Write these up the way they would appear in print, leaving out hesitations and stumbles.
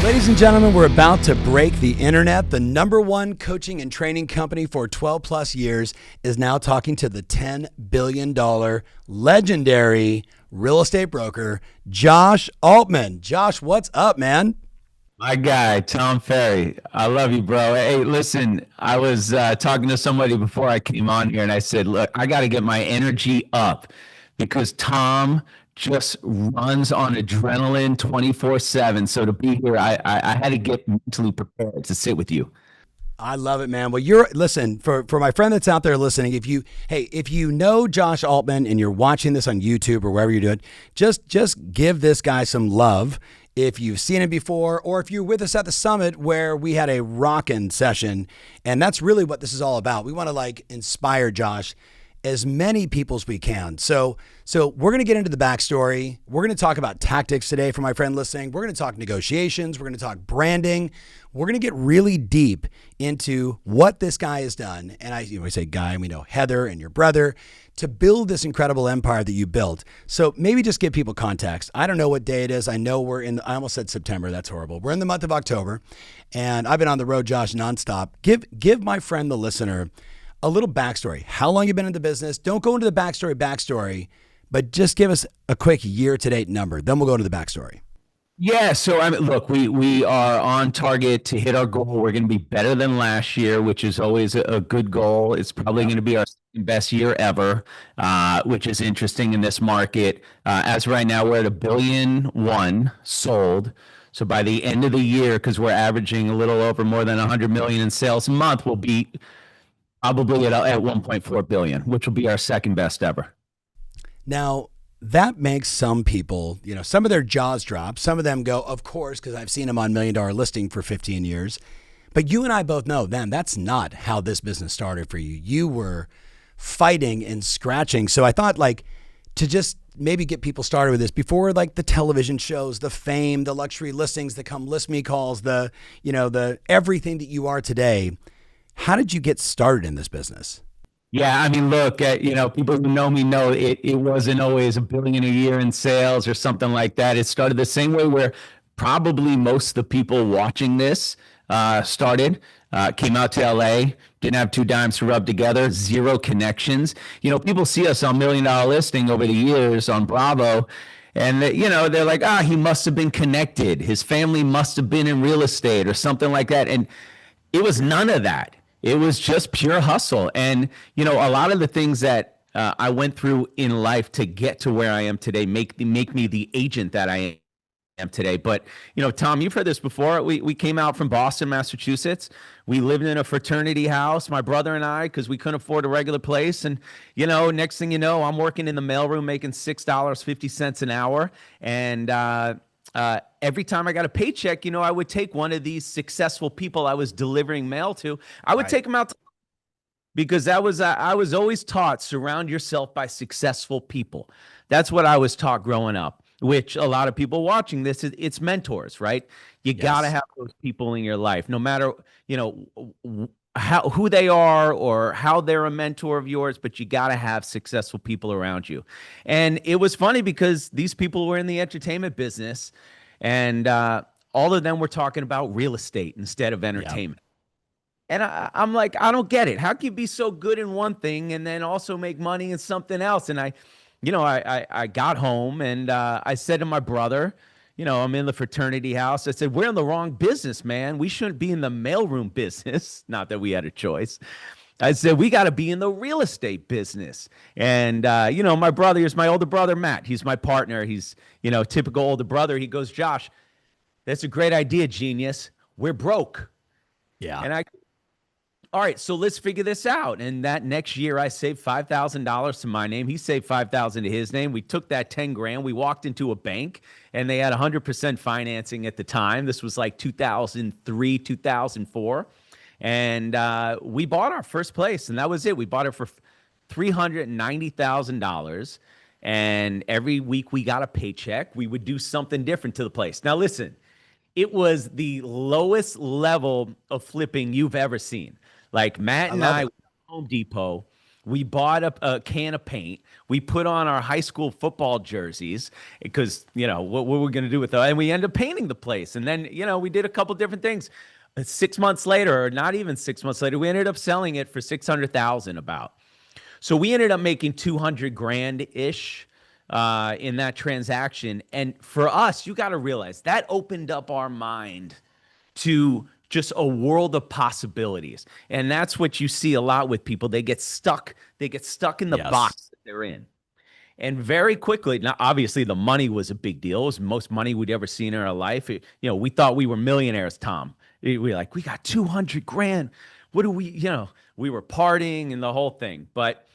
Ladies and gentlemen, we're about to break the internet. The number one coaching and training company for 12 plus years is now talking to the $10 billion legendary real estate broker, Josh Altman. Josh, what's up, man? My guy, Tom Ferry. I love you, bro. Hey, listen, I was talking to somebody before I came on here and I said, look, I got to get my energy up because Tom just runs on adrenaline 24/7. So to be here, I had to get mentally prepared to sit with you. I love it, man. Well, listen, for my friend that's out there listening, if you know Josh Altman and you're watching this on YouTube or wherever you're doing, just give this guy some love. If you've seen him before, or if you're with us at the summit where we had a rockin' session, and that's really what this is all about. We want to inspire Josh as many people as we can. So we're going to get into the backstory. We're going to talk about tactics today for my friend listening. We're going to talk negotiations. We're going to talk branding. We're going to get really deep into what this guy has done. And we say guy, and we know Heather and your brother, to build this incredible empire that you built. So maybe just give people context. I don't know what day it is. I know I almost said September. That's horrible. We're in the month of October, and I've been on the road, Josh, nonstop. Give my friend, the listener, a little backstory. How long you've been in the business? Don't go into the backstory, but just give us a quick year-to-date number. Then we'll go to the backstory. Yeah, so look, we are on target to hit our goal. We're going to be better than last year, which is always a good goal. It's probably going to be our best year ever, which is interesting in this market. As right now, we're at $1.1 billion sold. So by the end of the year, because we're averaging a little over more than 100 million in sales a month, we'll be probably at 1.4 billion, which will be our second best ever. Now, that makes some people, some of their jaws drop. Some of them go, of course, because I've seen them on $1 Million Listing for 15 years. But you and I both know, man, that's not how this business started for you. You were fighting and scratching. So I thought to just maybe get people started with this before the television shows, the fame, the luxury listings, the come list me calls, the everything that you are today. How did you get started in this business? Yeah, look, people who know me know it wasn't always $1 billion a year in sales or something like that. It started the same way where probably most of the people watching this started. Came out to LA, didn't have two dimes to rub together, zero connections. People see us on $1 Million Listing over the years on Bravo, and they're like, he must have been connected. His family must have been in real estate or something like that. And it was none of that. It was just pure hustle. And, a lot of the things that I went through in life to get to where I am today make me the agent that I am today. But, Tom, you've heard this before. We came out from Boston, Massachusetts. We lived in a fraternity house, my brother and I, because we couldn't afford a regular place. And, next thing you know, I'm working in the mailroom making $6.50 an hour. And, every time I got a paycheck, I would take one of these successful people I was delivering mail to. I would take them out because I was always taught, surround yourself by successful people. That's what I was taught growing up, which a lot of people watching this, it's mentors, right? You got to have those people in your life, no matter, who they are or how they're a mentor of yours, but you got to have successful people around you. And it was funny because these people were in the entertainment business, and all of them were talking about real estate instead of entertainment. And I'm like, I don't get it. How can you be so good in one thing and then also make money in something else? And I got home and I said to my brother, I'm in the fraternity house. I said, we're in the wrong business, man. We shouldn't be in the mailroom business. Not that we had a choice. I said, we got to be in the real estate business. And, my brother, here's my older brother, Matt. He's my partner. He's, typical older brother. He goes, Josh, that's a great idea, genius. We're broke. Yeah. And all right, so let's figure this out. And that next year, I saved $5,000 to my name. He saved $5,000 to his name. We took that 10 grand. We walked into a bank, and they had 100% financing at the time. This was like 2003, 2004. And we bought our first place, and that was it. We bought it for $390,000. And every week we got a paycheck. We would do something different to the place. Now, listen, it was the lowest level of flipping you've ever seen. Like Matt and I went to Home Depot. We bought a can of paint. We put on our high school football jerseys because, what were we going to do with that? And we ended up painting the place. And then, we did a couple different things. 6 months later, or not even 6 months later, we ended up selling it for 600,000 about. So we ended up making 200 grand ish in that transaction. And for us, you got to realize that opened up our mind to just a world of possibilities. And that's what you see a lot with people. They get stuck in the box that they're in. And very quickly, now obviously the money was a big deal. It was the most money we'd ever seen in our life. We thought we were millionaires, Tom. We were like, we got 200 grand. What do we, we were partying and the whole thing. But,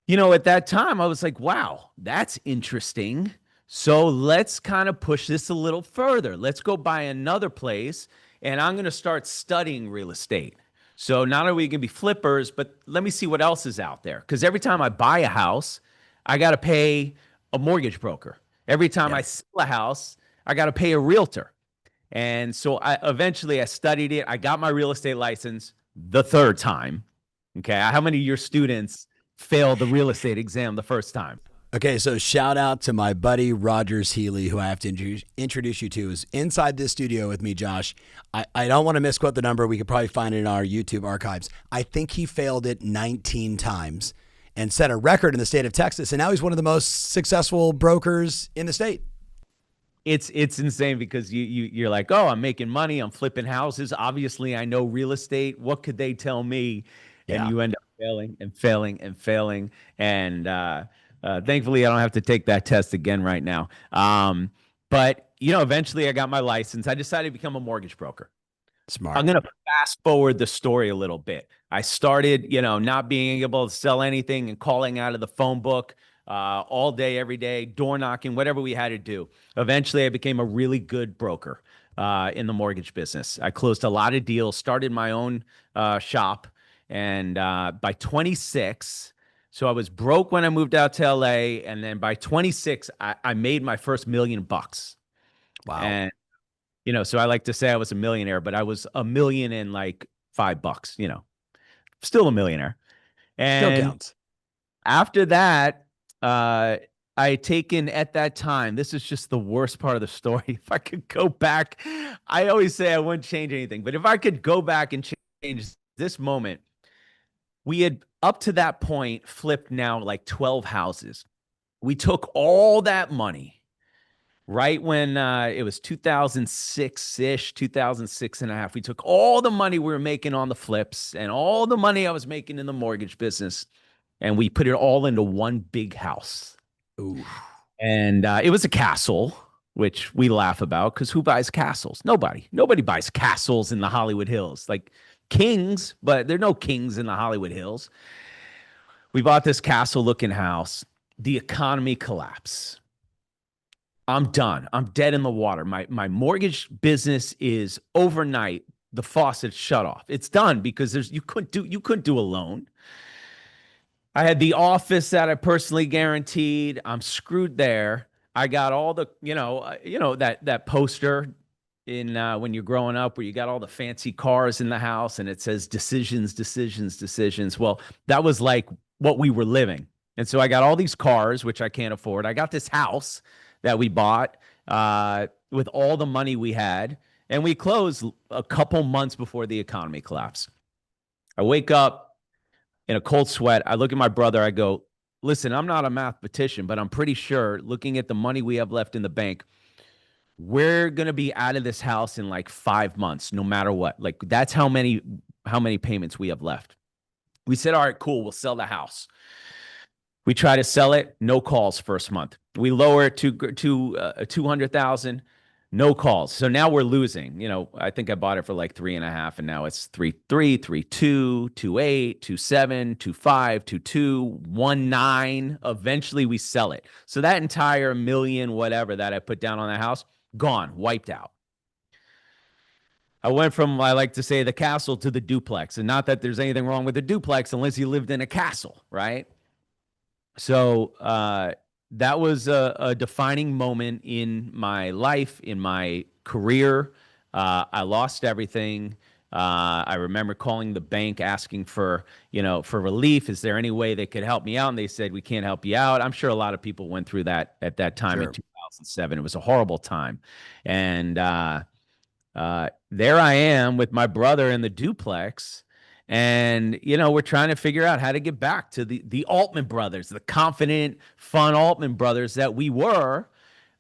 at that time I was like, wow, that's interesting. So let's kind of push this a little further. Let's go buy another place. And I'm going to start studying real estate. So not only are we going to be flippers, but let me see what else is out there. Because every time I buy a house, I got to pay a mortgage broker. Every time I sell a house, I got to pay a realtor. And so eventually I studied it. I got my real estate license the third time. Okay. How many of your students failed the real estate exam the first time? Okay, so shout out to my buddy Rogers Healy, who I have to introduce you to, is inside this studio with me, Josh. I don't want to misquote the number. We could probably find it in our YouTube archives. I think he failed it 19 times and set a record in the state of Texas, and now he's one of the most successful brokers in the state. It's insane because you're like, oh, I'm making money, I'm flipping houses. Obviously, I know real estate. What could they tell me? And you end up failing and failing and failing. And thankfully, I don't have to take that test again right now. But, eventually I got my license. I decided to become a mortgage broker. Smart. I'm going to fast forward the story a little bit. I started, not being able to sell anything and calling out of the phone book all day, every day, door knocking, whatever we had to do. Eventually, I became a really good broker in the mortgage business. I closed a lot of deals, started my own shop. And by 26, so I was broke when I moved out to LA. And then by 26, I made my first $1 million. Wow. And, so I like to say I was a millionaire, but I was $1 million and like $5, still a millionaire. And still counts. After that, I had taken at that time, this is just the worst part of the story. If I could go back, I always say I wouldn't change anything, but if I could go back and change this moment, we had up to that point flipped now like 12 houses. We took all that money right when it was 2006-ish, 2006 and a half. We took all the money we were making on the flips and all the money I was making in the mortgage business, and we put it all into one big house. Ooh. And it was a castle, which we laugh about because who buys castles? Nobody buys castles in the Hollywood Hills. Like kings, but there are no kings in the Hollywood Hills. We bought this castle-looking house. The economy collapsed. I'm done. I'm dead in the water. My mortgage business is overnight. The faucet shut off. It's done because you couldn't do a loan. I had the office that I personally guaranteed. I'm screwed there. I got all the that poster in when you're growing up where you got all the fancy cars in the house and it says decisions, decisions, decisions. Well, that was like what we were living. And so I got all these cars, which I can't afford. I got this house that we bought with all the money we had, and we closed a couple months before the economy collapsed. I wake up in a cold sweat. I look at my brother. I go, listen, I'm not a mathematician, but I'm pretty sure looking at the money we have left in the bank, we're going to be out of this house in like 5 months, no matter what. Like that's how many payments we have left. We said, all right, cool. We'll sell the house. We try to sell it. No calls first month. We lower it to 200,000. No calls. So now we're losing. I think I bought it for like 3.5, and now it's 3.3, 3.2, 2.8, 2.7, 2.5, 2.2, 1.9. Eventually we sell it. So that entire million, whatever that I put down on the house, gone, wiped out. I went from, I like to say, the castle to the duplex. And not that there's anything wrong with the duplex unless you lived in a castle, right? So that was a defining moment in my life, in my career. I lost everything. I remember calling the bank asking for, for relief. Is there any way they could help me out? And they said, we can't help you out. I'm sure a lot of people went through that at that time in Sure. 2007. It was a horrible time. And there I am with my brother in the duplex. And, we're trying to figure out how to get back to the Altman brothers, the confident, fun Altman brothers that we were.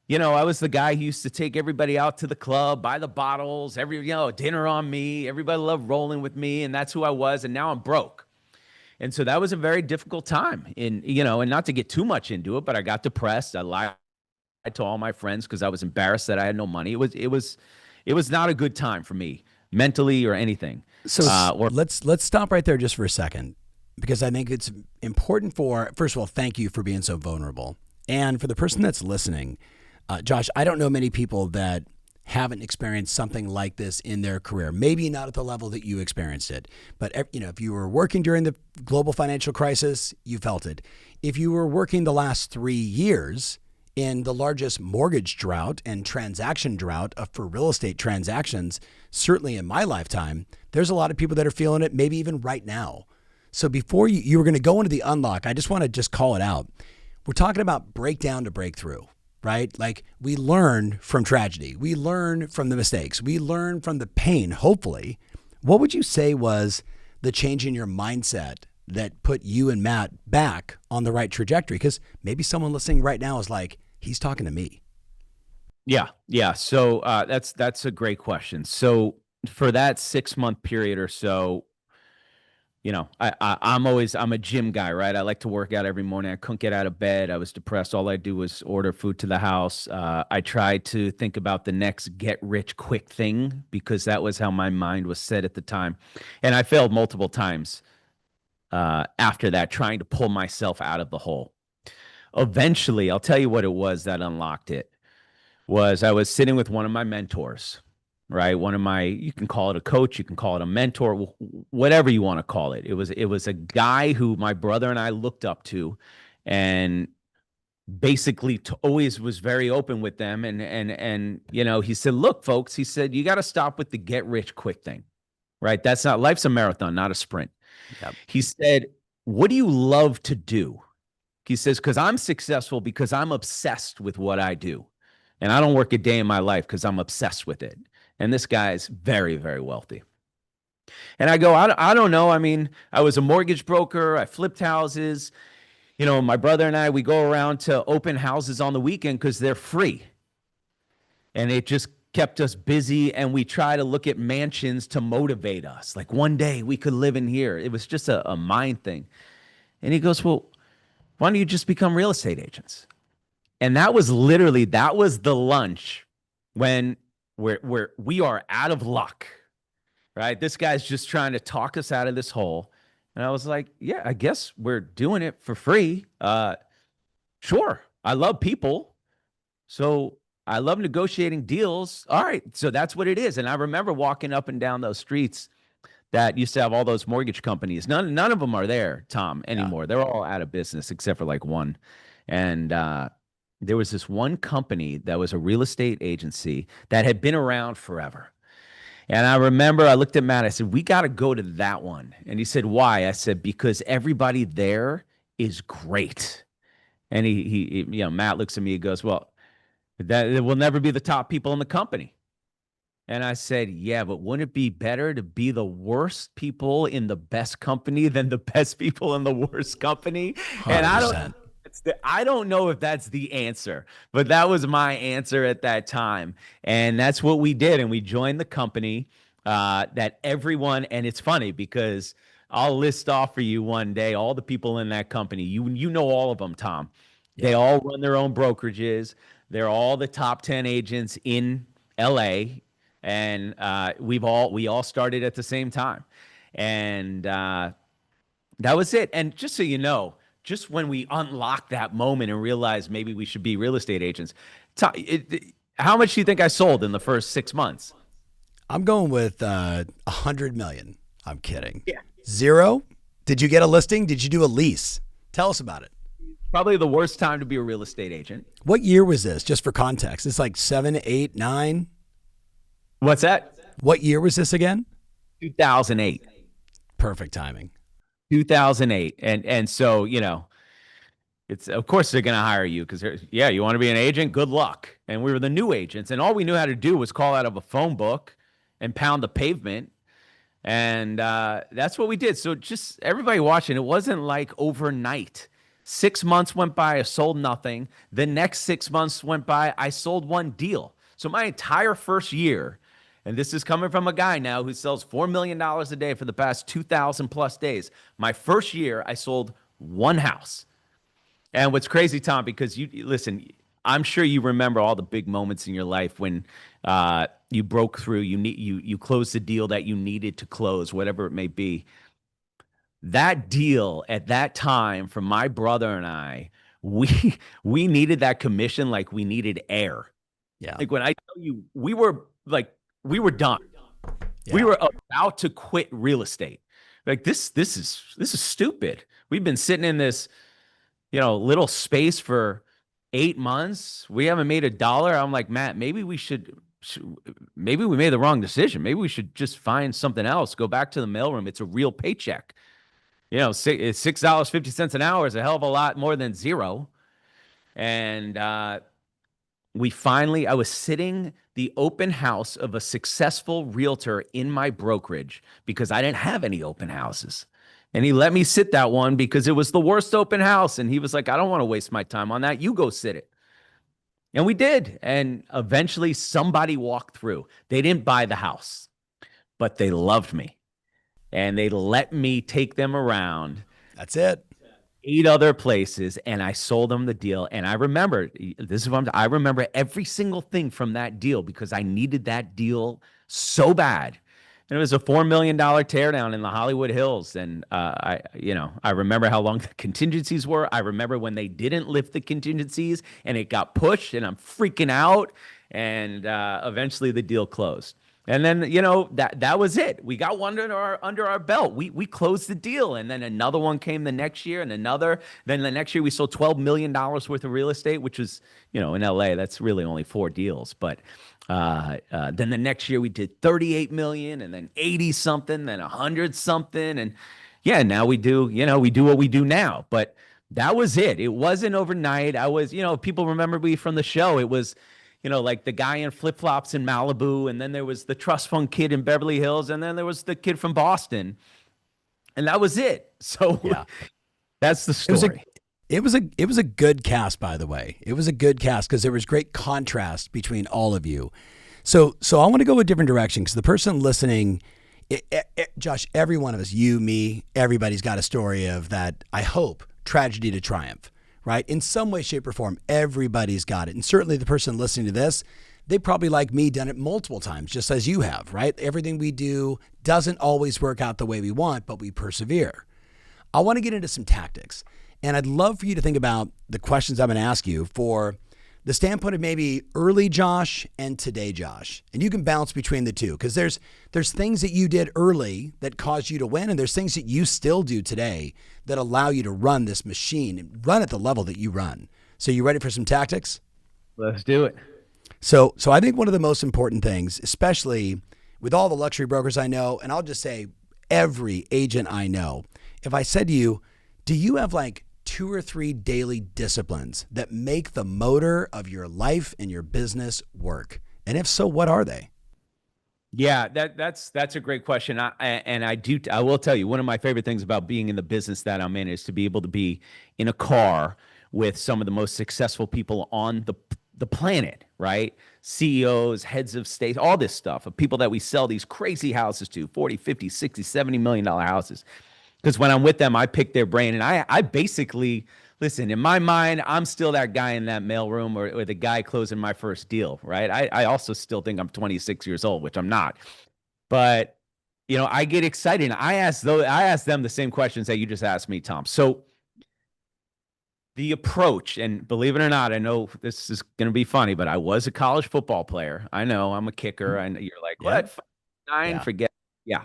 I was the guy who used to take everybody out to the club, buy the bottles, dinner on me. Everybody loved rolling with me, and that's who I was. And now I'm broke. And so that was a very difficult time. And not to get too much into it, but I got depressed. I lied to all my friends because I was embarrassed that I had no money. It was not a good time for me mentally or anything. So let's stop right there just for a second, because I think it's important first of all, thank you for being so vulnerable. And for the person that's listening, Josh, I don't know many people that haven't experienced something like this in their career. Maybe not at the level that you experienced it, but if you were working during the global financial crisis, you felt it. If you were working the last 3 years in the largest mortgage drought and transaction drought for real estate transactions, certainly in my lifetime, there's a lot of people that are feeling it, maybe even right now. So before you were going to go into the unlock, I just want to just call it out. We're talking about breakdown to breakthrough, right? Like, we learn from tragedy. We learn from the mistakes. We learn from the pain, hopefully. What would you say was the change in your mindset that put you and Matt back on the right trajectory? Because maybe someone listening right now is like, he's talking to me. Yeah. So that's a great question. So for that 6-month period or so, I'm a gym guy, right? I like to work out every morning. I couldn't get out of bed. I was depressed. All I do was order food to the house. I tried to think about the next get rich quick thing because that was how my mind was set at the time. And I failed multiple times after that, trying to pull myself out of the hole. Eventually, I'll tell you what it was that unlocked it. I was sitting with one of my mentors, right? You can call it a coach, you can call it a mentor, whatever you want to call it. It was a guy who my brother and I looked up to, and basically always was very open with them. And he said, look, folks, he said, you got to stop with the get rich quick thing, right? Life's a marathon, not a sprint. Yep. He said, what do you love to do? He says, because I'm successful because I'm obsessed with what I do. And I don't work a day in my life because I'm obsessed with it. And this guy's very, very wealthy. And I go, I don't know. I mean, I was a mortgage broker. I flipped houses. My brother and I, we go around to open houses on the weekend because they're free. And it just kept us busy. And we try to look at mansions to motivate us. Like, one day we could live in here. It was just a mind thing. And he goes, well, why don't you just become real estate agents? And that was the lunch when we are out of luck, right? This guy's just trying to talk us out of this hole. And I was like, yeah, I guess we're doing it for free. Sure. I love people. So I love negotiating deals. All right. So that's what it is. And I remember walking up and down those streets that used to have all those mortgage companies. None of them are there, Tom, anymore. Yeah. They're all out of business except for like one. And there was this one company that was a real estate agency that had been around forever. And I remember I looked at Matt, I said, we got to go to that one. And he said, why? I said, because everybody there is great. And he Matt looks at me, he goes, well, that will never be the top people in the company. And I said, yeah, but wouldn't it be better to be the worst people in the best company than the best people in the worst company? 100%. And I don't know if that's the answer, but that was my answer at that time. And that's what we did. And we joined the company that everyone, and it's funny because I'll list off for you one day all the people in that company. You know all of them, Tom. Yeah. They all run their own brokerages. They're all the top 10 agents in LA. And we all started at the same time. And that was it. And just so you know, just when we unlocked that moment and realized maybe we should be real estate agents, how much do you think I sold in the first 6 months? I'm going with 100 million. I'm kidding. Yeah. 0? Did you get a listing? Did you do a lease? Tell us about it. Probably the worst time to be a real estate agent. What year was this? Just for context. It's like 7, 8, 9. What's that? What year was this again? 2008. Perfect timing. 2008. And so, it's of course they're going to hire you because yeah, you want to be an agent? Good luck. And we were the new agents, and all we knew how to do was call out of a phone book and pound the pavement. And that's what we did. So just everybody watching, it wasn't like overnight. 6 months went by, I sold nothing. The next 6 months went by, I sold one deal. So my entire first year, and this is coming from a guy now who sells $4 million a day for the past 2,000 plus days. My first year, I sold one house. And what's crazy, Tom, because you listen, I'm sure you remember all the big moments in your life when you broke through, you closed the deal that you needed to close, whatever it may be. That deal at that time for my brother and I, we needed that commission like we needed air. Yeah. Like when I tell you, we were done. Yeah. We were about to quit real estate. Like this is stupid. We've been sitting in this, little space for 8 months. We haven't made $1. I'm like, Matt, maybe we maybe we made the wrong decision. Maybe we should just find something else. Go back to the mailroom. It's a real paycheck. $6.50 an hour is a hell of a lot more than zero. And I was sitting the open house of a successful realtor in my brokerage because I didn't have any open houses. And he let me sit that one because it was the worst open house. And he was like, I don't want to waste my time on that. You go sit it. And we did. And eventually somebody walked through. They didn't buy the house, but they loved me. And they let me take them around. That's it. 8 other places, and I sold them the deal. And I remember, I remember every single thing from that deal because I needed that deal so bad. And it was a $4 million teardown in the Hollywood Hills. And I remember how long the contingencies were. I remember when they didn't lift the contingencies and it got pushed, and I'm freaking out. And eventually the deal closed. And then, that was it. We got one under our belt. We closed the deal. And then another one came the next year and another. Then the next year we sold $12 million worth of real estate, which was, in LA, that's really only 4 deals. But then the next year we did 38 million and then 80 something, then 100 something. And yeah, now we do what we do now. But that was it. It wasn't overnight. I was, people remember me from the show. It was, like the guy in flip-flops in Malibu, and then there was the trust fund kid in Beverly Hills, and then there was the kid from Boston. And that was it. So yeah, that's the story. It was a good cast, by the way. It was a good cast because there was great contrast between all of you. So I want to go a different direction because the person listening, Josh, every one of us, you, me, everybody's got a story of that, I hope, tragedy to triumph. Right? In some way, shape, or form, everybody's got it. And certainly the person listening to this, they probably, like me, done it multiple times, just as you have, right? Everything we do doesn't always work out the way we want, but we persevere. I want to get into some tactics. And I'd love for you to think about the questions I'm going to ask you for the standpoint of maybe early Josh and today Josh. And you can bounce between the two because there's things that you did early that caused you to win, and there's things that you still do today that allow you to run this machine and run at the level that you run. So you ready for some tactics? Let's do it. So I think one of the most important things, especially with all the luxury brokers I know, and I'll just say every agent I know, if I said to you, do you have like 2 or 3 daily disciplines that make the motor of your life and your business work? And if so, what are they? Yeah, that's a great question. I will tell you, one of my favorite things about being in the business that I'm in is to be able to be in a car with some of the most successful people on the planet, right? CEOs, heads of state, all this stuff of people that we sell these crazy houses to, 40, 50, 60, $70 million houses. Because when I'm with them, I pick their brain, and I basically, listen, in my mind, I'm still that guy in that mailroom or the guy closing my first deal, right? I also still think I'm 26 years old, which I'm not. But, I get excited. And I ask them the same questions that you just asked me, Tom. So the approach, and believe it or not, I know this is going to be funny, but I was a college football player. I know I'm a kicker. And you're like, what? 9, yeah. Forget. Yeah.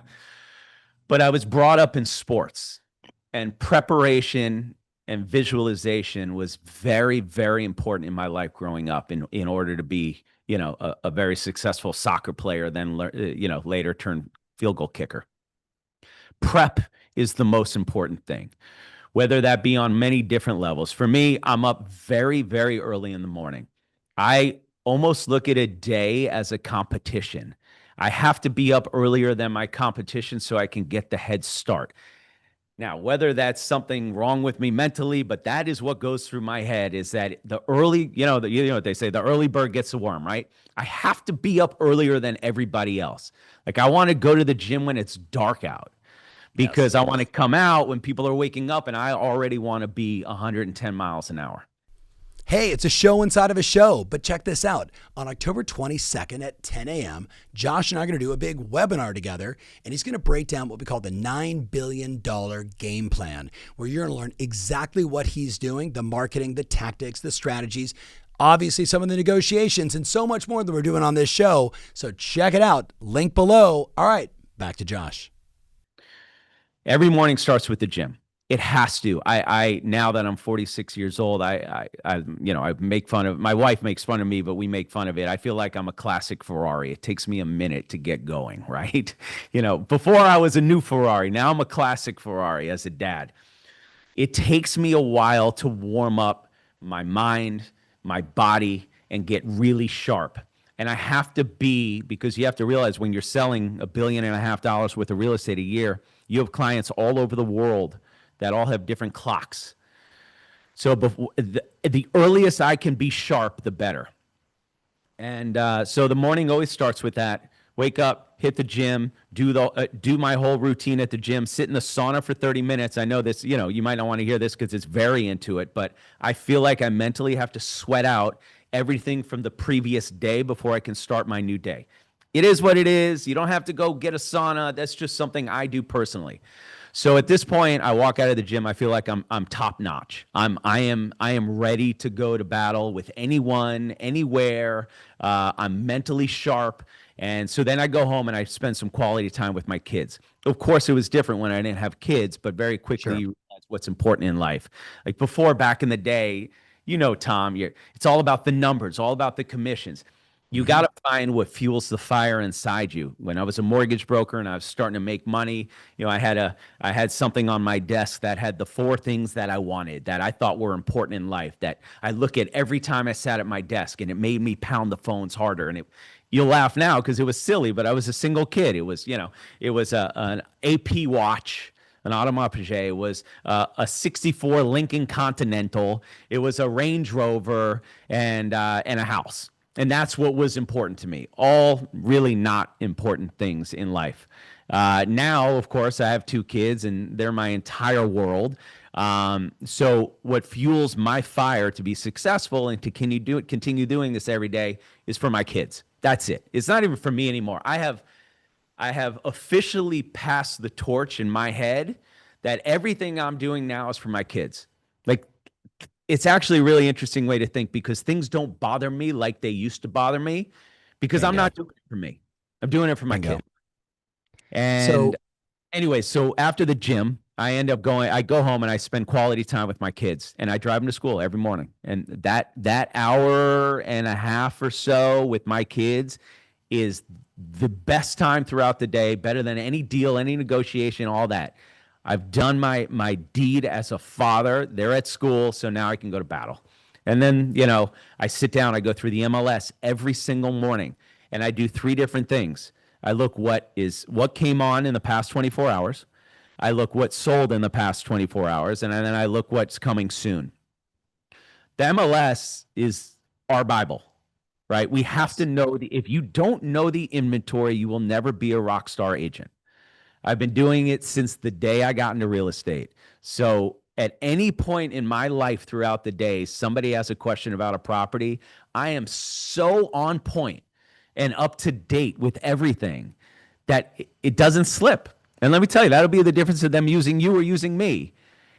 But I was brought up in sports, and preparation and visualization was very, very important in my life growing up in order to be, a very successful soccer player, then, later turned field goal kicker. Prep is the most important thing, whether that be on many different levels. For me, I'm up very, very early in the morning. I almost look at a day as a competition. I have to be up earlier than my competition so I can get the head start. Now, whether that's something wrong with me mentally, but that is what goes through my head, is that the early, you know what they say, the early bird gets the worm, right? I have to be up earlier than everybody else. Like, I want to go to the gym when it's dark out, because I want to come out when people are waking up, and I already want to be 110 miles an hour. Hey, it's a show inside of a show, but check this out. On October 22nd at 10 a.m., Josh and I are going to do a big webinar together, and he's going to break down what we call the $9 billion game plan, where you're going to learn exactly what he's doing, the marketing, the tactics, the strategies, obviously some of the negotiations, and so much more that we're doing on this show. So check it out. Link below. All right, back to Josh. Every morning starts with the gym. It has to. I now that I'm 46 years old, I make fun of, my wife makes fun of me, but we make fun of it. I feel like I'm a classic Ferrari. It takes me a minute to get going, right? Before I was a new Ferrari. Now I'm a classic Ferrari as a dad. It takes me a while to warm up my mind, my body, and get really sharp. And I have to be, because you have to realize when you're selling $1.5 billion worth of real estate a year, you have clients all over the world that all have different clocks. So the earliest I can be sharp, the better. And so the morning always starts with that. Wake up, hit the gym, do my whole routine at the gym, sit in the sauna for 30 minutes. I know this, you might not want to hear this because it's very into it, but I feel like I mentally have to sweat out everything from the previous day before I can start my new day. It is what it is. You don't have to go get a sauna. That's just something I do personally. So at this point, I walk out of the gym. I feel like I'm top notch. I am ready to go to battle with anyone, anywhere. I'm mentally sharp. And so then I go home and I spend some quality time with my kids. Of course, it was different when I didn't have kids, but very quickly you realize what's important in life. Like before, back in the day, Tom, it's all about the numbers, all about the commissions. You got to find what fuels the fire inside you. When I was a mortgage broker and I was starting to make money, I had something on my desk that had the 4 things that I wanted, that I thought were important in life, that I look at every time I sat at my desk, and it made me pound the phones harder. And you'll laugh now because it was silly, but I was a single kid. It was, an AP watch, an Automobile. It was a 64 Lincoln Continental. It was a Range Rover and a house. And that's what was important to me. All really not important things in life. Now, of course, I have 2 kids, and they're my entire world. So what fuels my fire to be successful and to continue doing this every day is for my kids. That's it. It's not even for me anymore. I have officially passed the torch in my head that everything I'm doing now is for my kids. Like, it's actually a really interesting way to think, because things don't bother me like they used to bother me, because I'm not doing it for me. I'm doing it for my kid. And so after the gym, I go home and I spend quality time with my kids, and I drive them to school every morning. And that hour and a half or so with my kids is the best time throughout the day, better than any deal, any negotiation, all that. I've done my deed as a father. They're at school, so now I can go to battle. And then, I sit down, I go through the MLS every single morning, and I do 3 different things. I look what came on in the past 24 hours. I look what sold in the past 24 hours, and then I look what's coming soon. The MLS is our Bible, right? We have to know if you don't know the inventory, you will never be a rock star agent. I've been doing it since the day I got into real estate. So at any point in my life throughout the day, somebody has a question about a property, I am so on point and up to date with everything that it doesn't slip. And let me tell you, that'll be the difference of them using you or using me.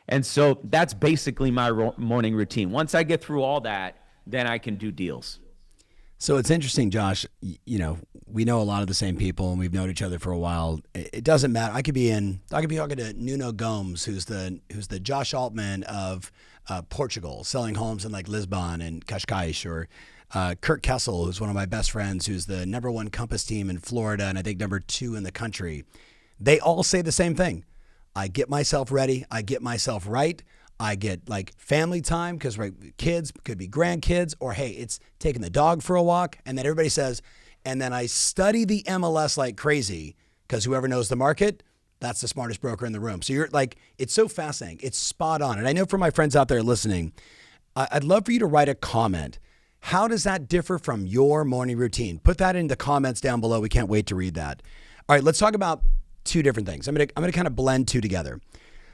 And so that's basically my morning routine. Once I get through all that, then I can do deals. So it's interesting, Josh. We know a lot of the same people, and we've known each other for a while. It doesn't matter. I could be talking to Nuno Gomes, who's the Josh Altman of Portugal, selling homes in like Lisbon and Cascais, or Kurt Kessel, who's one of my best friends, who's the #1 Compass team in Florida, and I think #2 in the country. They all say the same thing. I get myself ready. I get myself right. I get like family time because kids could be grandkids, or hey, it's taking the dog for a walk. And then everybody says, and then I study the MLS like crazy because whoever knows the market, that's the smartest broker in the room. So you're like, it's so fascinating. It's spot on. And I know for my friends out there listening, I'd love for you to write a comment. How does that differ from your morning routine? Put that in the comments down below. We can't wait to read that. All right, let's talk about two different things. I'm gonna kind of blend two together.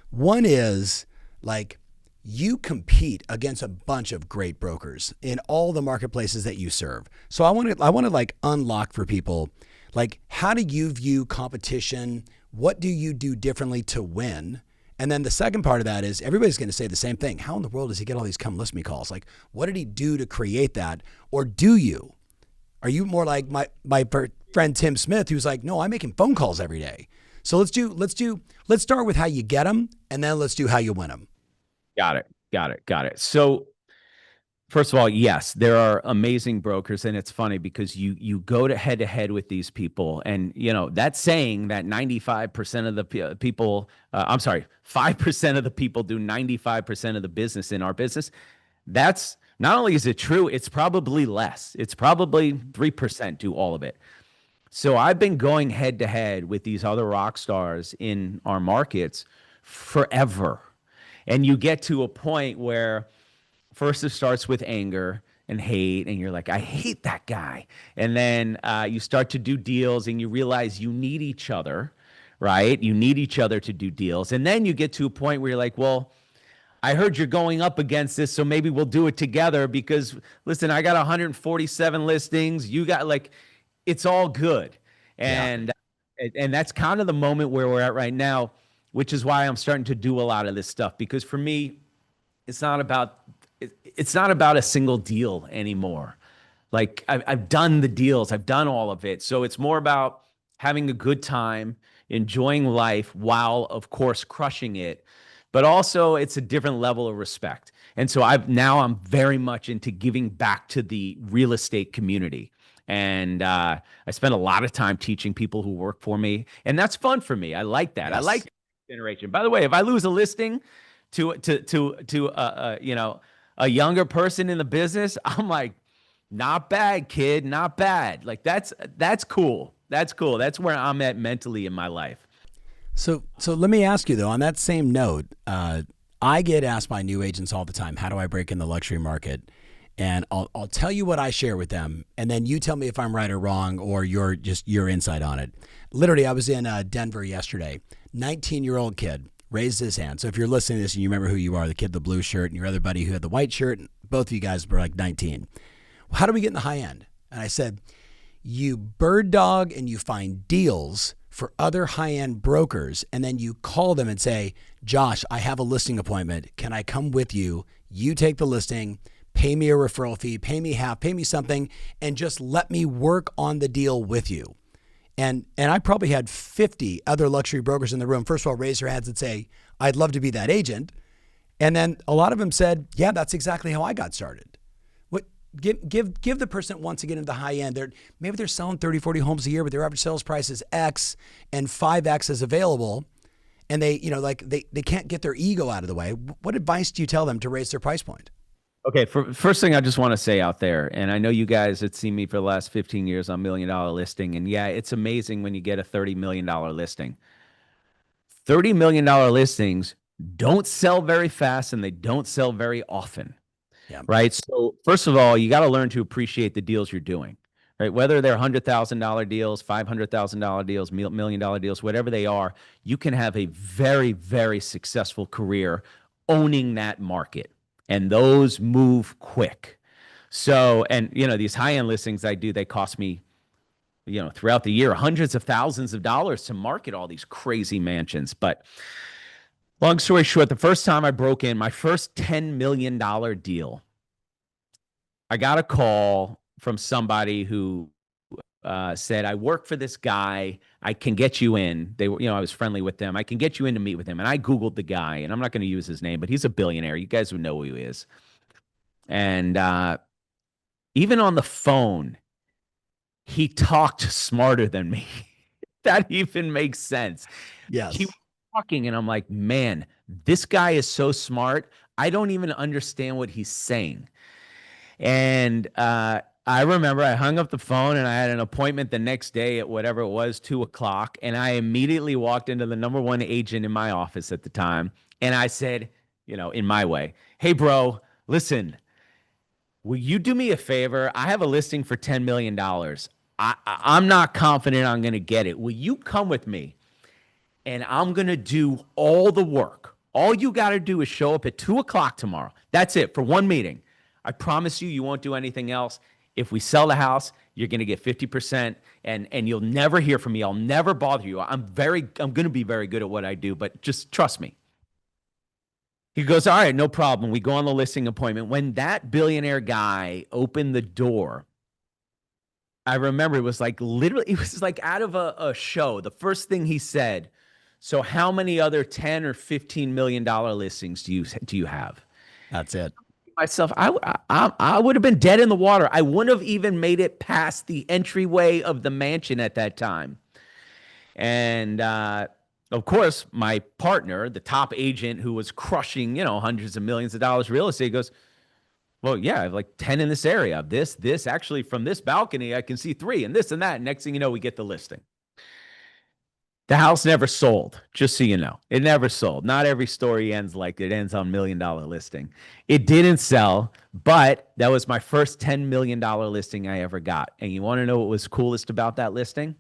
One is like you compete against a bunch of great brokers in all the marketplaces that you serve. So I want to like unlock for people, like, how do you view competition? What do you do differently to win? And then the second part of that is everybody's going to say the same thing. How in the world does he get all these come list me calls? Like, what did he do to create that? Or do you? Are you more like my friend Tim Smith, who's like, no, I'm making phone calls every day. So let's start with how you get them, and then let's do how you win them. Got it. So first of all, yes, there are amazing brokers, and it's funny because you go to head with these people, and that's saying that 95% of the people, 5% of the people do 95% of the business in our business. That's not only is it true, it's probably less. It's probably 3% do all of it. So I've been going head to head with these other rock stars in our markets forever. And you get to a point where first it starts with anger and hate, and you're like, I hate that guy. And then you start to do deals, and you realize you need each other, right? You need each other to do deals. And then you get to a point where you're like, well, I heard you're going up against this, so maybe we'll do it together because, listen, I got 147 listings. You got it's all good. And that's kind of the moment where we're at right now, which is why I'm starting to do a lot of this stuff, because for me, it's not about a single deal anymore. Like I've done the deals, I've done all of it. So it's more about having a good time, enjoying life while, of course, crushing it. But also it's a different level of respect. And so I'm very much into giving back to the real estate community. And I spend a lot of time teaching people who work for me, and that's fun for me. I like that. Yes. I like generation. By the way, if I lose a listing to a younger person in the business, I'm like, not bad, kid, not bad. Like that's cool. That's cool. That's where I'm at mentally in my life. So let me ask you though, on that same note, I get asked by new agents all the time, how do I break in the luxury market? And I'll tell you what I share with them, and then you tell me if I'm right or wrong, or your insight on it. Literally, I was in Denver yesterday. 19-year-old kid raised his hand. So if you're listening to this and you remember who you are, the kid with the blue shirt and your other buddy who had the white shirt, both of you guys were like 19. Well, how do we get in the high end? And I said, you bird dog and you find deals for other high-end brokers, and then you call them and say, Josh, I have a listing appointment. Can I come with you? You take the listing, pay me a referral fee, pay me half, pay me something, and just let me work on the deal with you. And I probably had 50 other luxury brokers in the room. First of all, raise their hands and say, I'd love to be that agent. And then a lot of them said, yeah, that's exactly how I got started. What give the person that wants to get into the high end, maybe they're selling 30, 40 homes a year, but their average sales price is X and 5X is available. And they can't get their ego out of the way. What advice do you tell them to raise their price point? Okay, first thing I just want to say out there, and I know you guys have seen me for the last 15 years on $1 Million Listing, and yeah, it's amazing when you get a $30 million listing. $30 million listings don't sell very fast, and they don't sell very often, right? So first of all, you got to learn to appreciate the deals you're doing, right? Whether they're $100,000 deals, $500,000 deals, $1 million deals, whatever they are, you can have a very, very successful career owning that market. And those move quick. So, and these high-end listings I do, they cost me, throughout the year, hundreds of thousands of dollars to market all these crazy mansions. But long story short, the first time I broke in my first $10 million deal, I got a call from somebody who said, I work for this guy. I can get you in. They were, I was friendly with them. I can get you in to meet with him. And I Googled the guy, and I'm not going to use his name, but he's a billionaire. You guys would know who he is. And even on the phone, he talked smarter than me. That even makes sense. Yes. He was talking, and I'm like, man, this guy is so smart. I don't even understand what he's saying. And I remember I hung up the phone, and I had an appointment the next day at whatever it was, 2:00. And I immediately walked into the number one agent in my office at the time. And I said, in my way, hey, bro, listen, will you do me a favor? I have a listing for $10 million. I'm not confident I'm going to get it. Will you come with me? And I'm going to do all the work. All you got to do is show up at 2:00 tomorrow. That's it for one meeting. I promise you won't do anything else. If we sell the house, you're going to get 50%, and you'll never hear from me. I'll never bother you. I'm going to be very good at what I do, but just trust me. He goes, all right, no problem. We go on the listing appointment. When that billionaire guy opened the door, I remember it was like out of a show. The first thing he said, so how many other 10 or $15 million listings do you have? That's it. Myself, I would have been dead in the water. I wouldn't have even made it past the entryway of the mansion at that time. And of course, my partner, the top agent who was crushing, hundreds of millions of dollars real estate, goes, well, yeah, I have like 10 in this area. This actually from this balcony, I can see 3 and this and that. Next thing you know, we get the listing. The house never sold, just so you know. It never sold. Not every story ends like it ends on $1 million listing. It didn't sell, but that was my first $10 million listing I ever got. And you want to know what was coolest about that listing?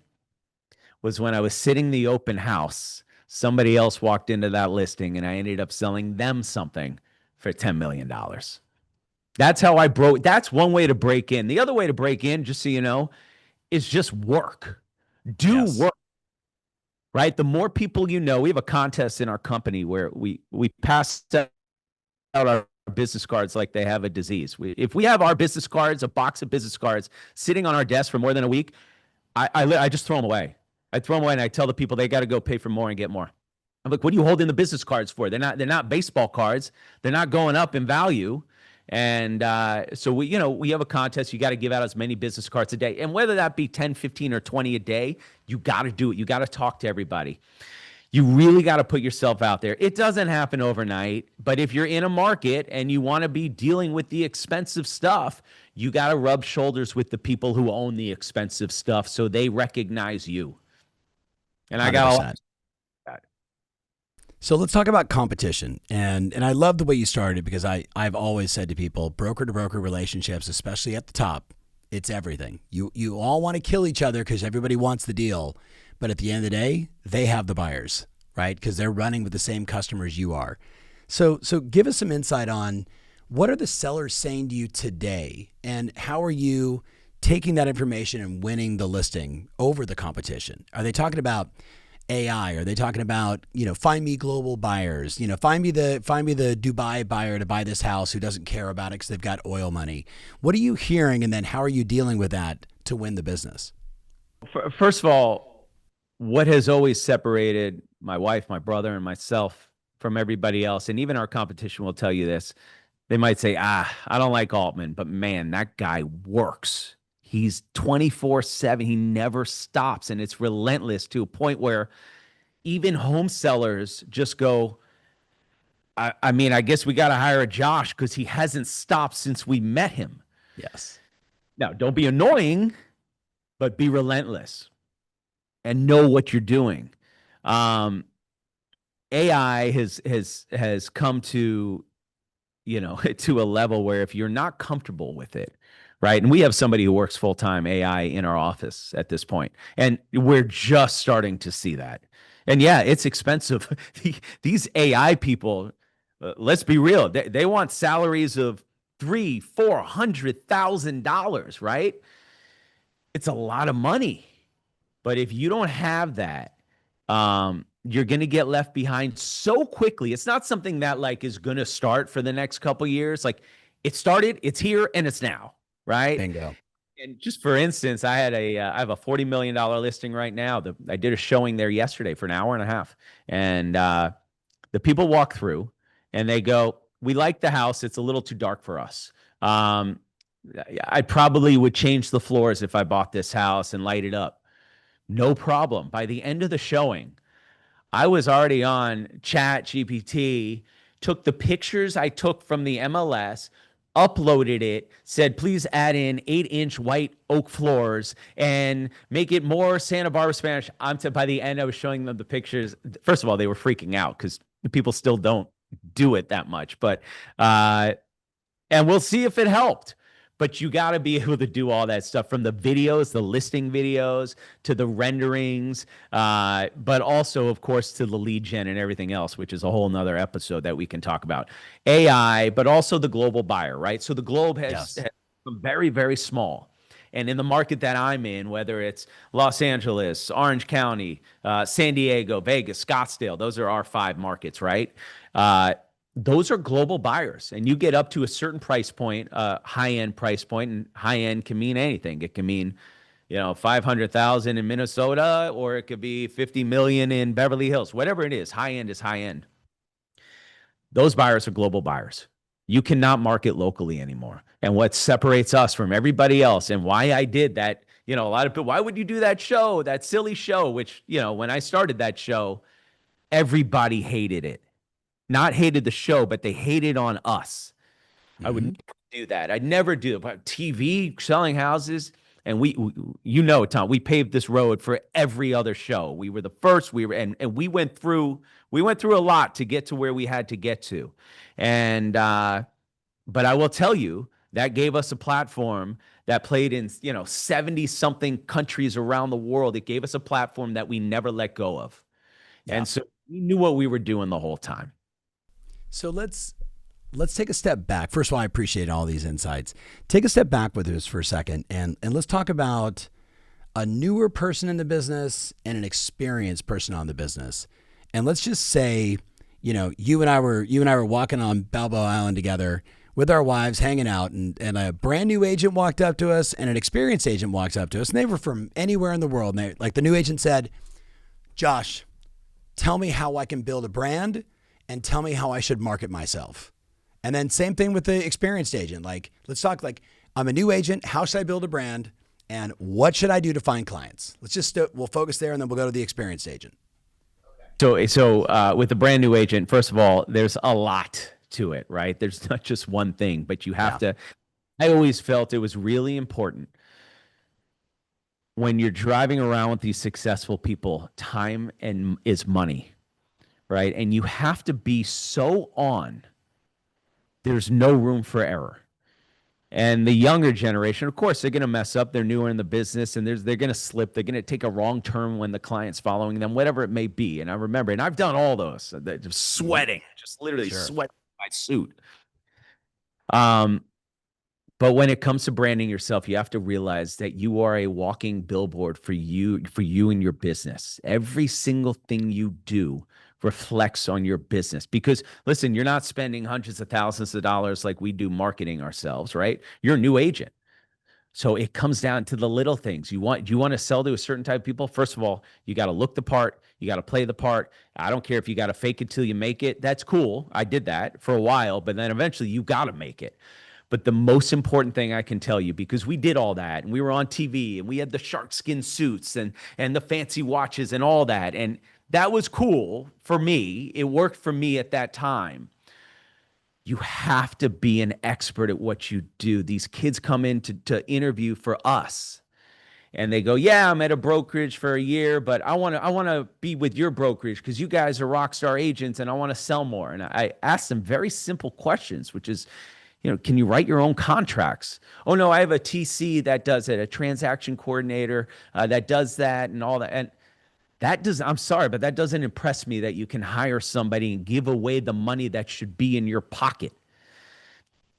Was when I was sitting the open house, somebody else walked into that listing, and I ended up selling them something for $10 million. That's how I broke. That's one way to break in. The other way to break in, just so you know, is just work. Do work. Right? The more people you know, we have a contest in our company where we pass out our business cards like they have a disease. If we have our business cards, a box of business cards sitting on our desk for more than a week, I just throw them away. I throw them away, and I tell the people they got to go pay for more and get more. I'm like, what are you holding the business cards for? They're not baseball cards. They're not going up in value. And so we have a contest. You got to give out as many business cards a day. And whether that be 10, 15, or 20 a day, you got to do it. You got to talk to everybody. You really got to put yourself out there. It doesn't happen overnight, but if you're in a market and you want to be dealing with the expensive stuff, you got to rub shoulders with the people who own the expensive stuff so they recognize you. And 100%. I got a lot. So let's talk about competition. And I love the way you started, because I've always said to people, broker-to-broker relationships, especially at the top, it's everything. You all want to kill each other because everybody wants the deal. But at the end of the day, they have the buyers, right? Because they're running with the same customers you are. So give us some insight on what are the sellers saying to you today, and how are you taking that information and winning the listing over the competition? Are they talking about AI? Are they talking about, find me global buyers, find me the Dubai buyer to buy this house who doesn't care about it because they've got oil money? What are you hearing? And then how are you dealing with that to win the business? First of all, what has always separated my wife, my brother, and myself from everybody else, and even our competition will tell you this. They might say, I don't like Altman, but man, that guy works. He's 24/7. He never stops, and it's relentless to a point where even home sellers just go, I mean, I guess we got to hire a Josh because he hasn't stopped since we met him. Yes. Now, don't be annoying, but be relentless and know what you're doing. AI has come to, to a level where if you're not comfortable with it, right? And we have somebody who works full-time AI in our office at this point, and we're just starting to see that. And yeah, it's expensive. These AI people, let's be real, they want salaries of $300,000-$400,000, right? It's a lot of money. But if you don't have that, you're going to get left behind so quickly. It's not something that is going to start for the next couple years. It started, it's here, and it's now, right? Bingo. And just for instance, I have a $40 million listing right now. I did a showing there yesterday for an hour and a half. And the people walk through and they go, "We like the house. It's a little too dark for us. Um, I probably would change the floors if I bought this house and light it up." No problem. By the end of the showing, I was already on Chat GPT, took the pictures I took from the MLS, uploaded it, said, "Please add in 8-inch white oak floors and make it more Santa Barbara Spanish." By the end, I was showing them the pictures. First of all, they were freaking out because people still don't do it that much. And we'll see if it helped. But you got to be able to do all that stuff, from the videos, the listing videos, to the renderings, but also, of course, to the lead gen and everything else, which is a whole nother episode that we can talk about. AI, but also the global buyer, right? So the globe has become very, very small. And in the market that I'm in, whether it's Los Angeles, Orange County, San Diego, Vegas, Scottsdale, those are our 5 markets, right? Those are global buyers, and you get up to a certain price point, high-end price point, and high-end can mean anything. It can mean, 500,000 in Minnesota, or it could be 50 million in Beverly Hills. Whatever it is high-end is high-end. Those buyers are global buyers. You cannot market locally anymore. And what separates us from everybody else, and why I did that, a lot of people, why would you do that show, that silly show, which, when I started that show, everybody hated it. Not hated the show, but they hated on us. I would never do that. I'd never do it. But TV, selling houses, and Tom, we paved this road for every other show. We were the first. And we went through a lot to get to where we had to get to. And but I will tell you, that gave us a platform that played in 70 something countries around the world. It gave us a platform that we never let go of. Yeah. And so we knew what we were doing the whole time. So let's take a step back. First of all, I appreciate all these insights. Take a step back with us for a second, and let's talk about a newer person in the business and an experienced person on the business. And let's just say, you and I were walking on Balboa Island together with our wives, hanging out, and a brand new agent walked up to us, and an experienced agent walks up to us, and they were from anywhere in the world. And the new agent said, "Josh, tell me how I can build a brand, and tell me how I should market myself." And then same thing with the experienced agent. Let's talk I'm a new agent. How should I build a brand? And what should I do to find clients? We'll focus there, and then we'll go to the experienced agent. So with the brand new agent, first of all, there's a lot to it, right? There's not just one thing, but you have to, I always felt it was really important when you're driving around with these successful people, time is money. Right? And you have to be so on. There's no room for error. And the younger generation, of course, they're going to mess up. They're newer in the business, and they're going to slip. They're going to take a wrong turn when the client's following them, whatever it may be. And I remember, and I've done all those, just sweating, just literally sweating my suit. But when it comes to branding yourself, you have to realize that you are a walking billboard for you and your business. Every single thing you do reflects on your business, because listen, you're not spending hundreds of thousands of dollars like we do marketing ourselves, right? You're a new agent. So it comes down to the little things. Do you want to sell to a certain type of people? First of all, you got to look the part. You got to play the part. I don't care if you got to fake it till you make it. That's cool. I did that for a while, but then eventually you got to make it. But the most important thing I can tell you, because we did all that and we were on TV and we had the shark skin suits and the fancy watches and all that. And that was cool for me. It worked for me at that time. You have to be an expert at what you do. These kids come in to interview for us and they go, "Yeah, I'm at a brokerage for a year, but I want to be with your brokerage because you guys are rock star agents and I want to sell more." And I asked them very simple questions, which is, can you write your own contracts? "Oh no, I have a TC that does it, a transaction coordinator that does that and all that." And I'm sorry, but that doesn't impress me that you can hire somebody and give away the money that should be in your pocket.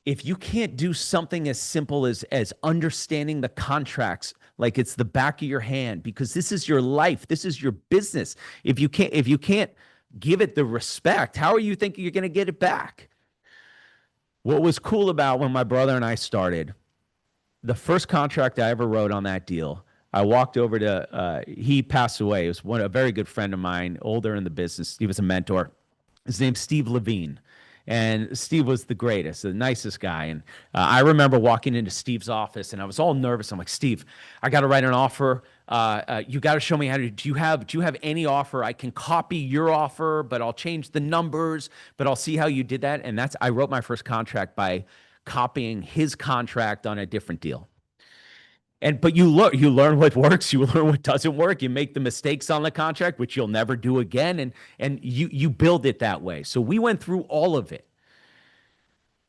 If you can't do something as simple as understanding the contracts like it's the back of your hand, because this is your life, this is your business. If you can't give it the respect, how are you thinking you're going to get it back? What was cool about when my brother and I started, the first contract I ever wrote on that deal, I walked over to, he passed away. It was a very good friend of mine, older in the business. He was a mentor. His name's Steve Levine. And Steve was the greatest, the nicest guy. And I remember walking into Steve's office and I was all nervous. I'm like, Steve, I got to write an offer. You got to show me how to, do you have any offer? I can copy your offer, but I'll change the numbers, but I'll see how you did that. And I wrote my first contract by copying his contract on a different deal. But you learn what works, you learn what doesn't work, you make the mistakes on the contract, which you'll never do again, and you build it that way. So we went through all of it.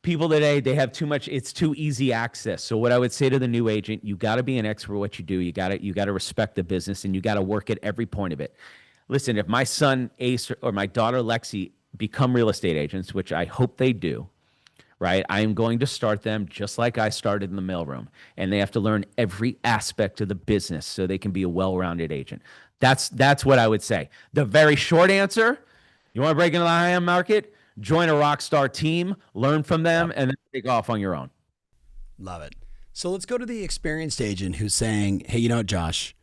People today, they have too much, it's too easy access. So what I would say to the new agent, you got to be an expert at what you do. You got to respect the business, and you got to work at every point of it. Listen, if my son Ace or my daughter Lexi become real estate agents, which I hope they do, right? I am going to start them just like I started in the mailroom, and they have to learn every aspect of the business so they can be a well-rounded agent. That's what I would say. The very short answer, you want to break into the high-end market, join a rock star team, learn from them, and then take off on your own. Love it. So let's go to the experienced agent who's saying, hey, you know what, Josh,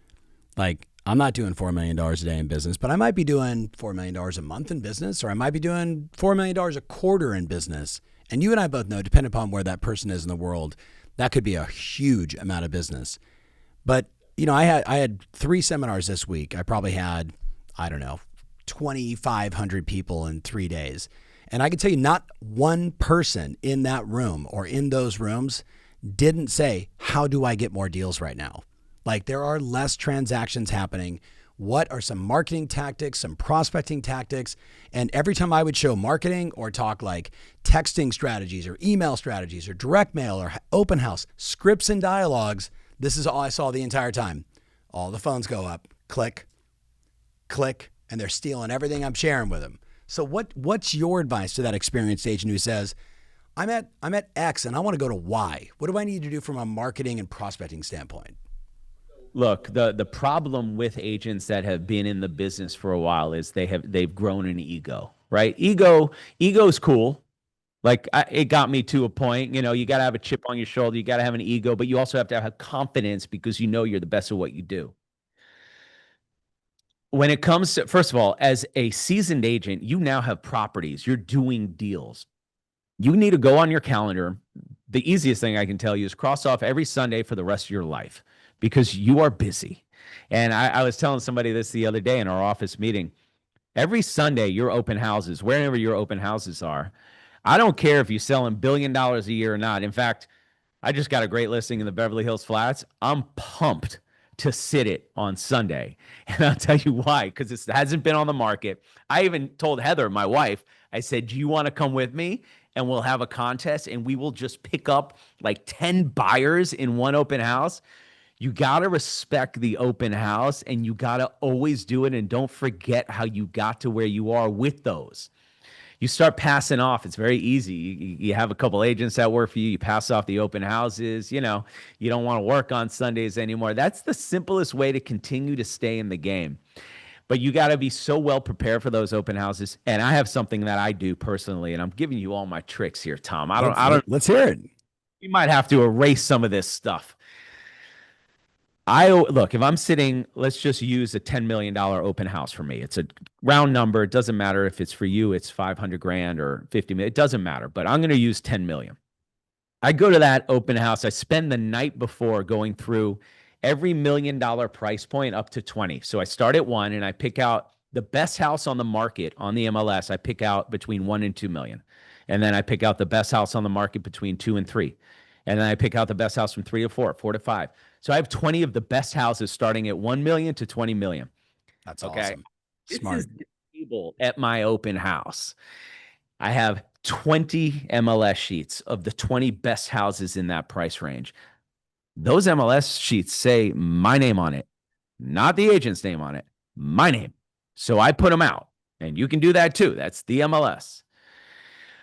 like, I'm not doing $4 million a day in business, but I might be doing $4 million a month in business, or I might be doing $4 million a quarter in business. And you and I both know, depending upon where that person is in the world, that could be a huge amount of business. But, you know, I had 3 seminars this week. I probably had, 2,500 people in 3 days. And I can tell you, not one person in that room or in those rooms didn't say, how do I get more deals right now? Like, there are less transactions happening. What are some marketing tactics, some prospecting tactics? And every time I would show marketing or talk like texting strategies or email strategies or direct mail or open house, scripts and dialogues, this is all I saw the entire time. All the phones go up, click, click, and they're stealing everything I'm sharing with them. So what's your advice to that experienced agent who says, I'm at X and I want to go to Y? What do I need to do from a marketing and prospecting standpoint? Look, the problem with agents that have been in the business for a while is they've grown an ego, right? Ego's cool. Like it got me to a point, you got to have a chip on your shoulder. You got to have an ego, but you also have to have confidence because you know you're the best at what you do. When it comes to, first of all, as a seasoned agent, you now have properties. You're doing deals. You need to go on your calendar. The easiest thing I can tell you is cross off every Sunday for the rest of your life, because you are busy. And I was telling somebody this the other day in our office meeting. Every Sunday, your open houses, wherever your open houses are, I don't care if you're selling $1 billion a year or not. In fact, I just got a great listing in the Beverly Hills Flats. I'm pumped to sit it on Sunday. And I'll tell you why, because it hasn't been on the market. I even told Heather, my wife, I said, do you want to come with me? And we'll have a contest and we will just pick up like 10 buyers in one open house. You got to respect the open house, and you got to always do it. And don't forget how you got to where you are with those. You start passing off. It's very easy. You have a couple agents that work for you. You pass off the open houses. You don't want to work on Sundays anymore. That's the simplest way to continue to stay in the game. But you got to be so well prepared for those open houses. And I have something that I do personally, and I'm giving you all my tricks here, Tom. Let's hear it. You might have to erase some of this stuff. Look, if I'm sitting, let's just use a $10 million open house for me. It's a round number. It doesn't matter if it's for you, it's 500 grand or 50 million. It doesn't matter, but I'm going to use 10 million. I go to that open house. I spend the night before going through every $1 million price point up to 20. So I start at 1 and I pick out the best house on the market on the MLS. I pick out between 1 and 2 million. And then I pick out the best house on the market between 2 and 3. And then I pick out the best house from 3 to 4, 4 to 5. So I have 20 of the best houses starting at 1 million to 20 million. That's awesome. Smart. This is the table at my open house. I have 20 MLS sheets of the 20 best houses in that price range. Those MLS sheets say my name on it, not the agent's name on it, my name. So I put them out, and you can do that too. That's the MLS.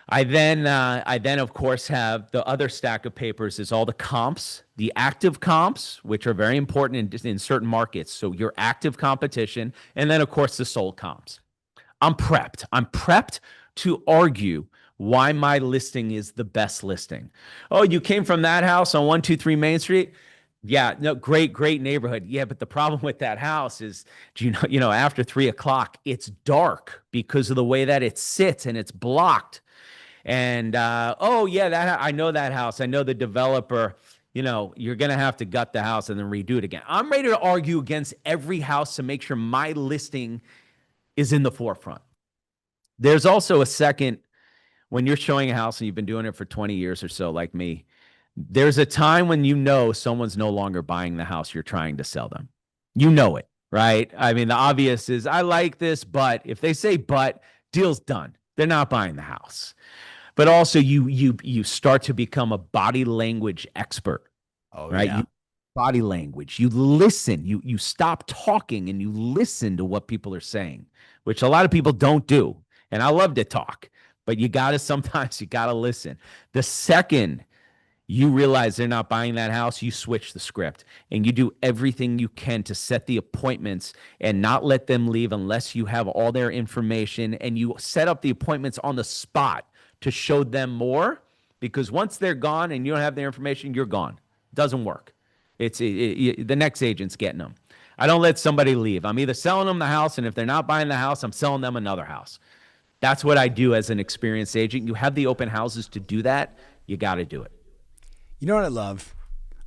I then, of course, have the other stack of papers is all the comps, the active comps, which are very important in certain markets. So your active competition, and then, of course, the sold comps. I'm prepped. I'm prepped to argue why my listing is the best listing. Oh, you came from that house on 123 Main Street? Yeah, no, great neighborhood. Yeah, but the problem with that house is, after 3 o'clock, it's dark because of the way that it sits and it's blocked. And oh yeah, that I know that house. I know the developer. You're gonna have to gut the house and then redo it again. I'm ready to argue against every house to make sure my listing is in the forefront. There's also a second when you're showing a house and you've been doing it for 20 years or so, like me. There's a time when someone's no longer buying the house you're trying to sell them. You know it, right? I mean, the obvious is I like this, but if they say but, deal's done. They're not buying the house. But also you start to become a body language expert. Oh, right? yeah. Body language. You listen. You stop talking and you listen to what people are saying, which a lot of people don't do. And I love to talk, but sometimes you gotta listen. The second you realize they're not buying that house, you switch the script and you do everything you can to set the appointments and not let them leave unless you have all their information, and you set up the appointments on the spot to show them more, because once they're gone and you don't have their information, you're gone. It doesn't work. The next agent's getting them. I don't let somebody leave. I'm either selling them the house, and if they're not buying the house, I'm selling them another house. That's what I do as an experienced agent. You have the open houses to do that. You got to do it. You know what I love?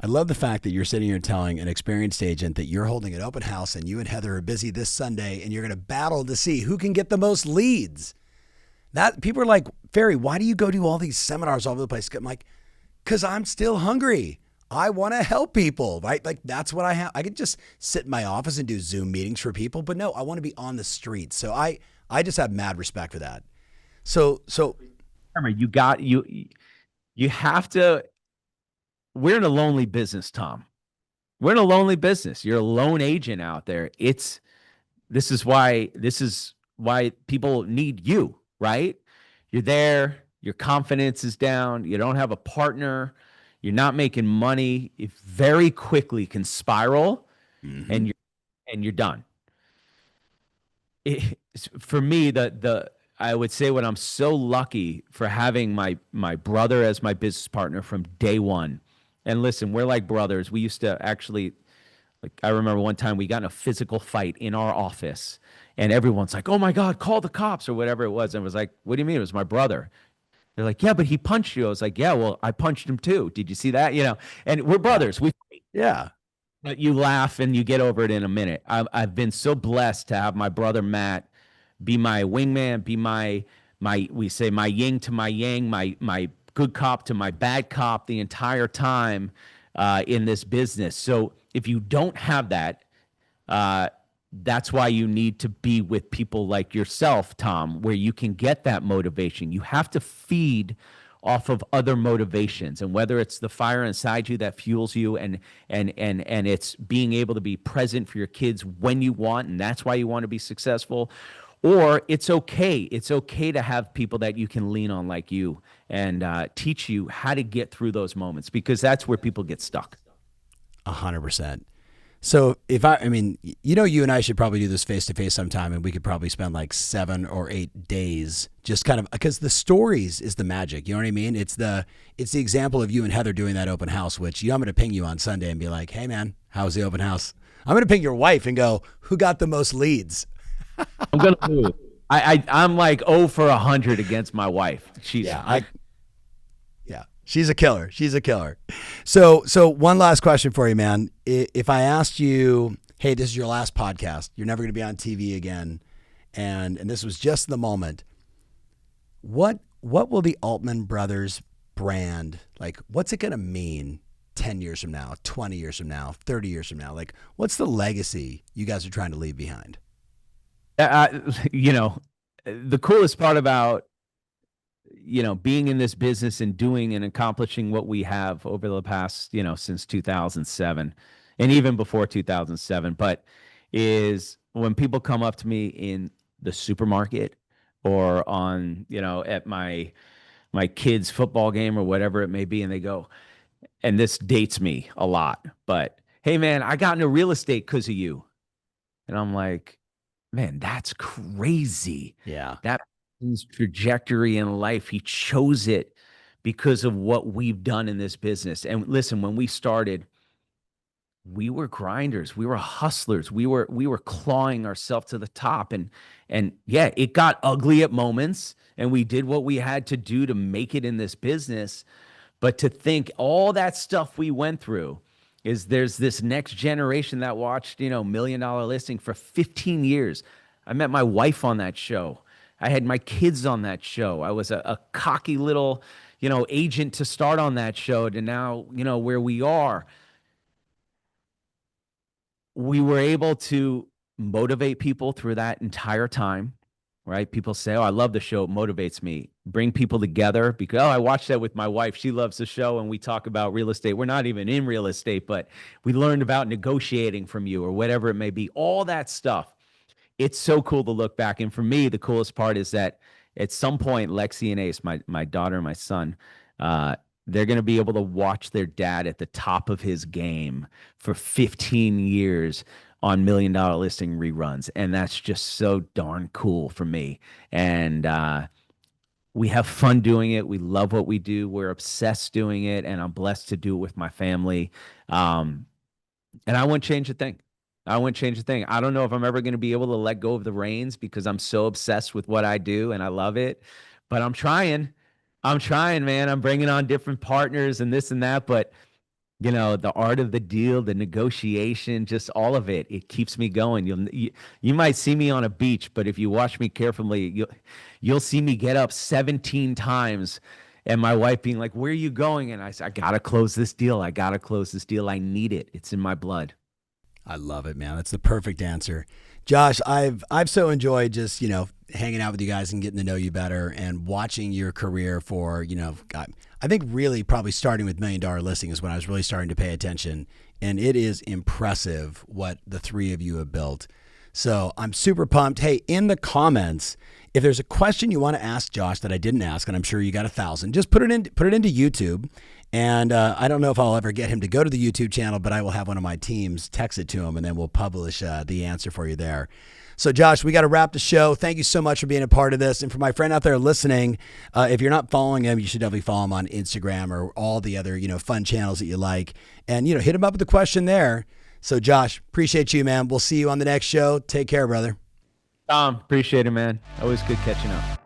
I love the fact that you're sitting here telling an experienced agent that you're holding an open house and you and Heather are busy this Sunday and you're going to battle to see who can get the most leads. That people are like, Ferry, why do you go do all these seminars all over the place? I'm like, because I'm still hungry. I want to help people, right? Like that's what I have. I could just sit in my office and do Zoom meetings for people, but no, I want to be on the streets. So I just have mad respect for that. So you have to. We're in a lonely business, Tom. We're in a lonely business. You're a lone agent out there. This is why people need you, right? You're there. Your confidence is down. You don't have a partner. You're not making money. It very quickly can spiral, and you're done. For me, I would say what I'm so lucky for having my brother as my business partner from day one. And listen, we're like brothers. We used to actually, I remember one time we got in a physical fight in our office, and everyone's like, "Oh my God, call the cops," or whatever it was. And I was like, "What do you mean? It was my brother." They're like, "Yeah, but he punched you." I was like, "Yeah, well, I punched him too. Did you see that?" And we're brothers. Yeah. But you laugh and you get over it in a minute. I've been so blessed to have my brother Matt be my wingman, be my we say my yin to my yang, my good cop to my bad cop the entire time in this business. So if you don't have that, that's why you need to be with people like yourself, Tom, where you can get that motivation. You have to feed off of other motivations, and whether it's the fire inside you that fuels you, and it's being able to be present for your kids when you want, and that's why you want to be successful. Or it's okay to have people that you can lean on like you and teach you how to get through those moments, because that's where people get stuck. 100%. So I mean, you and I should probably do this face to face sometime, and we could probably spend like 7 or 8 days just kind of, because the stories is the magic. You know what I mean? It's the example of you and Heather doing that open house, which I'm going to ping you on Sunday and be like, "Hey man, how was the open house?" I'm going to ping your wife and go, "Who got the most leads?" I'm gonna move. I'm like 0 for 100 against my wife. She's a killer. She's a killer. So one last question for you, man. If I asked you, "Hey, this is your last podcast. You're never going to be on TV again," and this was just the moment, what will the Altman brothers brand, like, what's it going to mean 10 years from now, 20 years from now, 30 years from now? Like, what's the legacy you guys are trying to leave behind? The coolest part about, being in this business and doing and accomplishing what we have over the past, since 2007 and even before 2007, but is when people come up to me in the supermarket or on, at my kids' football game or whatever it may be, and they go, and this dates me a lot, but, "Hey man, I got into real estate because of you." And I'm like, "Man, that's crazy." Yeah. That his trajectory in life. He chose it because of what we've done in this business. And listen, when we started, we were grinders, we were hustlers, we were clawing ourselves to the top, and yeah, it got ugly at moments, and we did what we had to do to make it in this business. But to think all that stuff we went through, is there's this next generation that watched, Million Dollar Listing for 15 years. I met my wife on that show. I had my kids on that show. I was a cocky little, agent to start on that show to now, where we are. We were able to motivate people through that entire time, right? People say, "Oh, I love the show. It motivates me." Bring people together because, oh, I watched that with my wife. She loves the show, and we talk about real estate. We're not even in real estate, but we learned about negotiating from you or whatever it may be. All that stuff. It's so cool to look back. And for me, the coolest part is that at some point, Lexi and Ace, my daughter and my son, they're going to be able to watch their dad at the top of his game for 15 years on Million Dollar Listing reruns. And that's just so darn cool for me. And we have fun doing it. We love what we do. We're obsessed doing it. And I'm blessed to do it with my family. And I wouldn't change a thing. I wouldn't change a thing. I don't know if I'm ever going to be able to let go of the reins because I'm so obsessed with what I do and I love it. But I'm trying. I'm trying, man. I'm bringing on different partners and this and that. But, the art of the deal, the negotiation, just all of it, it keeps me going. You might see me on a beach, but if you watch me carefully, you'll see me get up 17 times. And my wife being like, "Where are you going?" And I said, "I got to close this deal. I got to close this deal. I need it. It's in my blood." I love it, man. That's the perfect answer. Josh, I've so enjoyed just, hanging out with you guys and getting to know you better and watching your career for, God, I think really probably starting with Million Dollar Listing is when I was really starting to pay attention. And it is impressive what the three of you have built. So I'm super pumped. Hey, in the comments, if there's a question you want to ask Josh that I didn't ask, and I'm sure you got 1,000, just put it into YouTube. And I don't know if I'll ever get him to go to the YouTube channel, but I will have one of my teams text it to him, and then we'll publish the answer for you there. So, Josh, we got to wrap the show. Thank you so much for being a part of this. And for my friend out there listening, if you're not following him, you should definitely follow him on Instagram or all the other, fun channels that you like. And, hit him up with a question there. So, Josh, appreciate you, man. We'll see you on the next show. Take care, brother. Tom, appreciate it, man. Always good catching up.